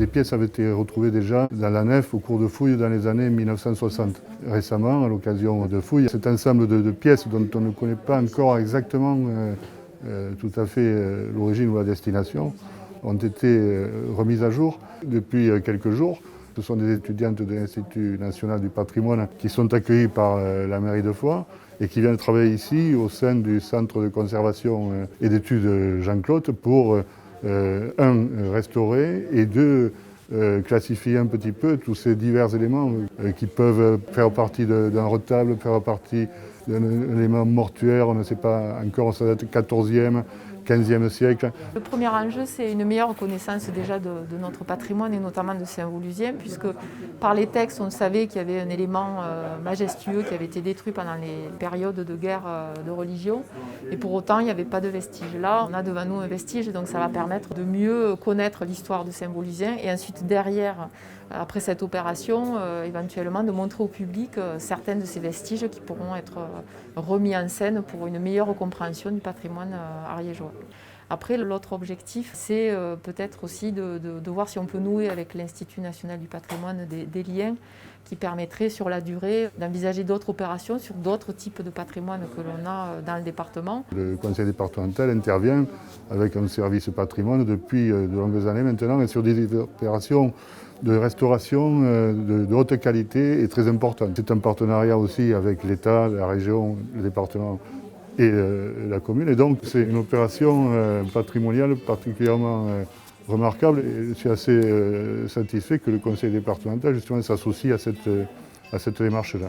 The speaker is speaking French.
Des pièces avaient été retrouvées déjà dans la nef au cours de fouilles dans les années 1960. Récemment, à l'occasion de fouilles, cet ensemble de pièces dont on ne connaît pas encore exactement tout à fait l'origine ou la destination ont été remises à jour depuis quelques jours. Ce sont des étudiantes de l'Institut national du patrimoine qui sont accueillies par la mairie de Foix et qui viennent travailler ici au sein du centre de conservation et d'études Jean-Claude pour restaurer et classifier un petit peu tous ces divers éléments qui peuvent faire partie d'un retable, faire partie d'un élément mortuaire, on ne sait pas encore, ça date du 14e, 15e siècle. Le premier enjeu, c'est une meilleure connaissance déjà de notre patrimoine et notamment de Saint-Woluwsien, puisque par les textes, on savait qu'il y avait un élément majestueux qui avait été détruit pendant les périodes de guerre de religion, et pour autant, il n'y avait pas de vestiges. Là, on a devant nous un vestige, donc ça va permettre de mieux connaître l'histoire de Saint-Woluwsien, et ensuite derrière, après cette opération, éventuellement de montrer au public certains de ces vestiges qui pourront être remis en scène pour une meilleure compréhension du patrimoine ariégeois. Après, l'autre objectif, c'est peut-être aussi de voir si on peut nouer avec l'Institut national du patrimoine des liens qui permettraient sur la durée d'envisager d'autres opérations sur d'autres types de patrimoine que l'on a dans le département. Le conseil départemental intervient avec un service patrimoine depuis de longues années maintenant et sur des opérations de restauration de haute qualité et très importante. C'est un partenariat aussi avec l'État, la région, le département et la commune. Et donc c'est une opération patrimoniale particulièrement remarquable et je suis assez satisfait que le conseil départemental justement s'associe à cette démarche-là.